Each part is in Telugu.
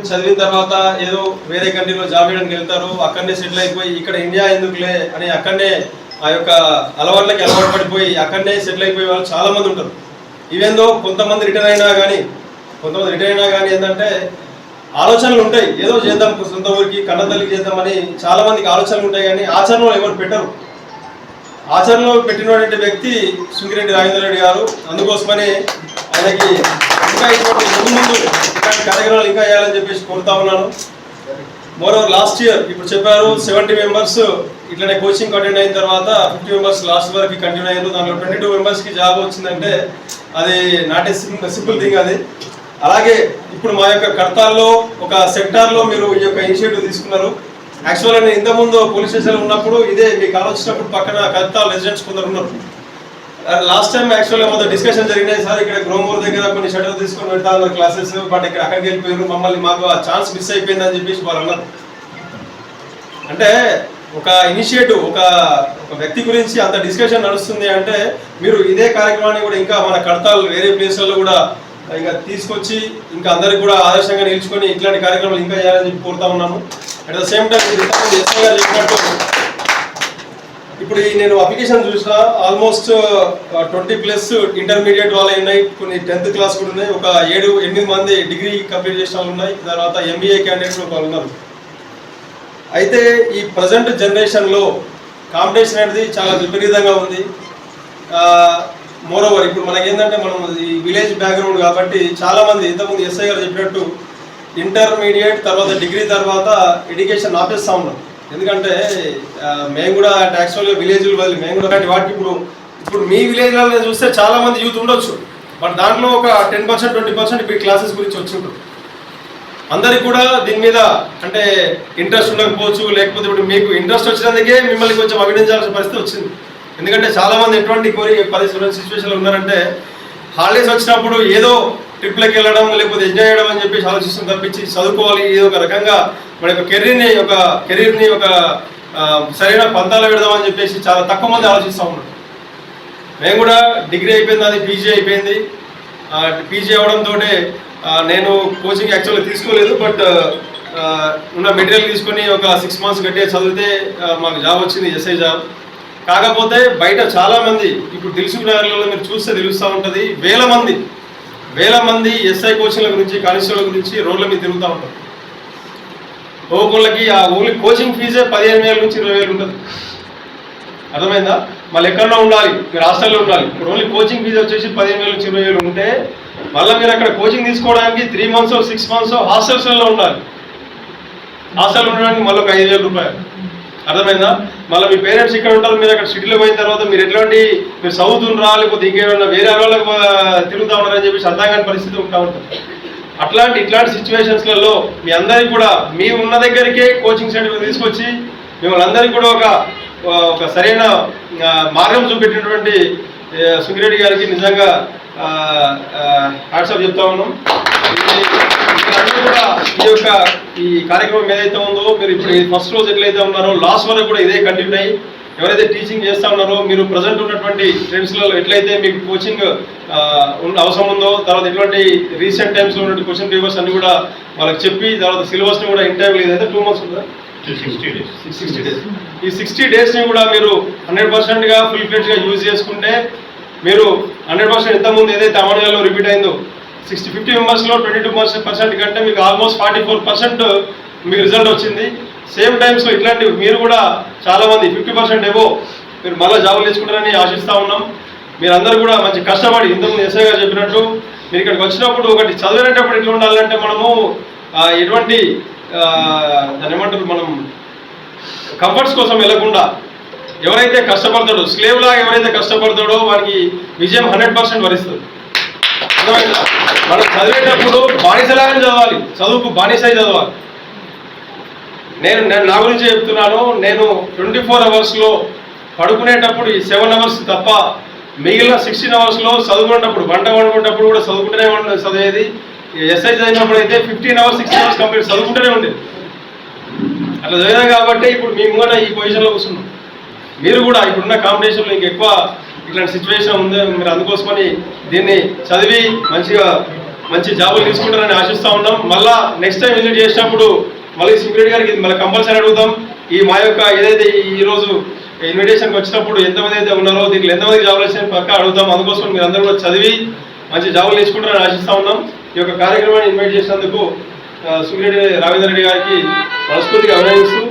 చదివిన తర్వాత ఏదో వేరే కంట్రీలో జాబ్ చేయడానికి వెళ్తారు, అక్కడనే సెటిల్ అయిపోయి ఇక్కడ ఇండియా ఎందుకులే అని అక్కడనే ఆ యొక్క అలవాట్లకి అలవాటు పడిపోయి అక్కడనే సెటిల్ అయిపోయే వాళ్ళు చాలామంది ఉంటారు. ఈవెందో కొంతమంది రిటైర్ అయినా కానీ ఏంటంటే ఆలోచనలు ఉంటాయి, ఏదో చేద్దాం సొంత ఊరికి కన్నతల్లికి చేద్దామని చాలామందికి ఆలోచనలు ఉంటాయి, కానీ ఆచరణలో ఎవరు పెట్టరు. ఆచరణలో పెట్టినటువంటి వ్యక్తి సుంకిరెడ్డి రాజేంద్ర రెడ్డి గారు. అందుకోసమని ఆయనకి ఇంకా ఇటువంటి ముందు ఇలాంటి కార్యక్రమాలు ఇంకా చేయాలని చెప్పేసి కోరుతా ఉన్నాను. మోరోవర్ లాస్ట్ ఇయర్ ఇప్పుడు చెప్పారు 70 మెంబర్స్ ఇట్లనే కోచింగ్ అటెండ్ అయిన తర్వాత 50 మెంబర్స్ లాస్ట్ వరకు కంటిన్యూ అయ్యారు. దాంట్లో 22 మెంబర్స్కి జాబ్ వచ్చిందంటే అది నాట్ ఏ సింపుల్ థింగ్ అది. అలాగే ఇప్పుడు మా యొక్క కర్తాల్లో ఒక సెక్టార్లో మీరు ఈ యొక్క ఇనిషియేటివ్ తీసుకున్నారు. యాక్చువల్గా నేను ఇంతకుముందు పోలీస్ స్టేషన్లో ఉన్నప్పుడు ఇదే మీకు ఆలోచించినప్పుడు పక్కన కర్తాల్ రెసిడెంట్స్ కొందరు ఉన్నారు. లాస్ట్ టైం యాక్చువల్గా మొదటి డిస్కషన్ జరిగినాయి, సార్ ఇక్కడ గ్రోమూర్ దగ్గర కొన్ని షెడ్యూల్ తీసుకొని పెడతా ఉన్నారు క్లాసెస్, బట్ ఇక్కడ అక్కడికి వెళ్ళిపోయారు, మమ్మల్ని మాకు ఆ ఛాన్స్ మిస్ అయిపోయిందని చెప్పేసి వాళ్ళు అన్నారు. అంటే ఒక ఇనిషియేటివ్ ఒక వ్యక్తి గురించి అంత డిస్కషన్ నడుస్తుంది అంటే మీరు ఇదే కార్యక్రమాన్ని కూడా ఇంకా మన కడతాల్ వేరే ప్లేస్లలో కూడా ఇంకా తీసుకొచ్చి ఇంకా అందరికి కూడా ఆదర్శంగా నిలుచుకొని ఇట్లాంటి కార్యక్రమాలు ఇంకా చేయాలని చెప్పి కోరుతా ఉన్నాను. At the same time SI గారు చెప్పినట్టు ఇప్పుడు నేను అప్లికేషన్ చూసిన ఆల్మోస్ట్ 20+ ఇంటర్మీడియట్ వాళ్ళు ఉన్నాయి, కొన్ని 10th క్లాస్ కూడా ఉన్నాయి, ఒక 7-8 మంది డిగ్రీ కంప్లీట్ చేసిన వాళ్ళు ఉన్నాయి, తర్వాత MBA క్యాండిడేట్స్ వాళ్ళు ఉన్నారు. అయితే ఈ ప్రజెంట్ జనరేషన్లో కాంపిటీషన్ అనేది చాలా విపరీతంగా ఉంది. మోరోవర్ ఇప్పుడు మనకి ఏంటంటే మనం ఈ విలేజ్ బ్యాక్గ్రౌండ్ కాబట్టి చాలామంది ఇంతకుముందు ఎస్ఐ గారు చెప్పినట్టు ఇంటర్మీడియట్ తర్వాత డిగ్రీ తర్వాత ఎడ్యుకేషన్ ఆపేస్తూ ఉన్నాం. ఎందుకంటే మేము కూడా యాక్చువల్గా విలేజ్లు వదిలి మేము కూడా వాటికి ఇప్పుడు మీ విలేజ్లలో చూస్తే చాలామంది యూత్ ఉండొచ్చు, బట్ దాంట్లో ఒక 10% 20% ఇప్పుడు క్లాసెస్ గురించి వచ్చి ఉంటుంది. అందరికి కూడా దీని మీద అంటే ఇంట్రెస్ట్ ఉండకపోవచ్చు, లేకపోతే ఇప్పుడు మీకు ఇంట్రెస్ట్ వచ్చినందుకే మిమ్మల్ని కొంచెం అభినందించాల్సిన పరిస్థితి వచ్చింది. ఎందుకంటే చాలామంది ఎటువంటి సిచ్యువేషన్లో ఉన్నారంటే హాలిడేస్ వచ్చినప్పుడు ఏదో ట్రిప్లకి వెళ్ళడం లేకపోతే ఎంజాయ్ చేయడం అని చెప్పేసి ఆలోచిస్తుంది తప్పించి చదువుకోవాలి, ఏదో ఒక రకంగా మన యొక్క కెరీర్ని ఒక సరైన పంతాలు పెడదామని చెప్పేసి చాలా తక్కువ మంది ఆలోచిస్తూ ఉన్నారు. మేము కూడా డిగ్రీ అయిపోయింది, అది పీజీ అయిపోయింది. పీజీ అవడంతో నేను కోచింగ్ యాక్చువల్గా తీసుకోలేదు, బట్ ఉన్న మెటీరియల్ తీసుకొని ఒక 6 months గట్టిగా చదివితే మాకు జాబ్ వచ్చింది, ఎస్ఐ జాబ్. కాకపోతే బయట చాలామంది ఇప్పుడు తెలుసుకునేలో మీరు చూస్తే తెలుస్తూ ఉంటుంది, వేల మంది ఎస్ఐ కోచింగ్ల గురించి కానిస్టేబుల్ గురించి రోడ్ల మీద తిరుగుతూ ఉంటారు. ఒక్కొక్కళ్ళకి ఆ ఓన్లీ కోచింగ్ ఫీజే 15,000 నుంచి 20,000 ఉంటుంది. అర్థమైందా? మళ్ళీ ఎక్కడన్నా ఉండాలి, మీరు హాస్టల్లో ఉండాలి. ఇప్పుడు ఓన్లీ కోచింగ్ ఫీజు వచ్చేసి 15,000 నుంచి 20,000 ఉంటే మళ్ళీ మీరు అక్కడ కోచింగ్ తీసుకోవడానికి 3 months 6 months హాస్టల్స్లో ఉండాలి. హాస్టల్ ఉండడానికి మళ్ళీ ఒక 5,000 రూపాయలు. అర్థమైందా? మళ్ళీ మీ పేరెంట్స్ ఇక్కడ ఉంటారు, మీరు అక్కడ సిటీలో పోయిన తర్వాత మీరు మీరు చదువుతుండ్రా లేకపోతే ఇంకేమన్నా వేరే వాళ్ళకి తిరుగుతూ ఉన్నారని చెప్పేసి అర్థం కాని పరిస్థితి ఉంటా ఉంటుంది. ఇట్లాంటి సిచ్యువేషన్స్లలో మీ అందరికీ కూడా మీ ఉన్న దగ్గరికే కోచింగ్ సెంటర్ తీసుకొచ్చి మిమ్మల్ని అందరికీ కూడా ఒక సరైన మార్గం చూపెట్టినటువంటి సుంకిరెడ్డి గారికి నిజంగా హ్యాట్సాప్ చెప్తా ఉన్నాం. కూడా ఈ కార్యక్రమం ఏదైతే ఉందో మీరు ఇప్పుడు ఫస్ట్ రోజు ఎట్లయితే ఉన్నారో లాస్ట్ వరకు కూడా ఇదే కంటిన్యూ అయ్యి ఎవరైతే టీచింగ్ చేస్తూ ఉన్నారో మీరు ప్రజెంట్ ఉన్నటువంటి ట్రెండ్స్లలో ఎట్లయితే మీకు కోచింగ్ అవసరం ఉందో, తర్వాత ఎటువంటి రీసెంట్ టైమ్స్లో ఉన్నటువంటి క్వశ్చన్ పేపర్స్ అన్ని కూడా వాళ్ళకి చెప్పి తర్వాత సిలబస్ని కూడా ఇన్ టైం లేదైతే 2 months ఉందా 60 days. ఈ 60 daysని కూడా మీరు 100%గా ఫుల్ ఫ్లెడ్జ్గా యూజ్ చేసుకుంటే మీరు 100% ఇంతకుముందు ఏదైతే అమర్యాలో రిపీట్ అయిందో 50 మెంబర్స్లో 22% కంటే మీకు ఆల్మోస్ట్ 44% మీకు రిజల్ట్ వచ్చింది. సేమ్ టైమ్స్లో ఇట్లాంటివి మీరు కూడా చాలామంది 50% ఏవో మీరు మళ్ళీ జాబులు తెచ్చుకుంటారని ఆశిస్తూ ఉన్నాం. మీరందరూ కూడా మంచి కష్టపడి ఇంతకుముందు ఎస్ఐ గారు చెప్పినట్టు మీరు ఇక్కడికి వచ్చినప్పుడు ఒకటి చదివేటప్పుడు ఎట్లా ఉండాలంటే మనము ఎటువంటి దాన్ని ఏమంటారు మనం కంఫర్ట్స్ కోసం వెళ్ళకుండా ఎవరైతే కష్టపడతాడో స్లేవ్లా ఎవరైతే కష్టపడతాడో వారికి విజయం 100% వరిస్తుంది. మనం చదివేటప్పుడు బానిసలాగా చదవాలి, చదువుకు బానిసై చదవాలి. నేను నా గురించి చెప్తున్నాను. నేను 24 hours పడుకునేటప్పుడు ఈ 7 hours తప్ప మిగిలిన 16 hours చదువుకునేటప్పుడు వంట వండుకునేటప్పుడు కూడా చదువుకుంటూనే చదివేది. ఎస్ఐ చదివినప్పుడు అయితే 15 hours 16 hours కంప్లీట్ చదువుకుంటూనే ఉండేది. అట్లా చదివాం కాబట్టి ఇప్పుడు మీ ముంగట ఈ పొజిషన్లో కూర్చున్నాం. మీరు కూడా ఇప్పుడున్న కాంపిటీషన్లో ఇంకెక్కువ ఇట్లాంటి సిచ్యువేషన్ ఉంది. మీరు అందుకోసమని దీన్ని చదివి మంచిగా మంచి జాబులు తీసుకుంటారని ఆశిస్తూ ఉన్నాం. మళ్ళా నెక్స్ట్ టైం విజిట్ చేసినప్పుడు మళ్ళీ సింగిరెడ్డి గారికి మళ్ళీ కంపల్సరీ అడుగుతాం. మా యొక్క ఏదైతే ఈరోజు ఇన్విటేషన్కి వచ్చినప్పుడు ఎంతమంది అయితే ఉన్నారో దీంట్లో ఎంతమంది జాబులు వచ్చినాయి పక్కా అడుగుతాం. అందుకోసం మీరు అందరూ కూడా చదివి మంచి జాబులు తీసుకుంటారని ఆశిస్తూ ఉన్నాం. ఈ యొక్క కార్యక్రమాన్ని ఇన్వైట్ చేసినందుకు సింగిరెడ్డి రాఘవేంద్ర రెడ్డి గారికి మనస్ఫూర్తిగా అభినందిస్తూ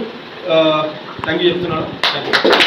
థ్యాంక్ యూ చెప్తున్నాను. Thank you.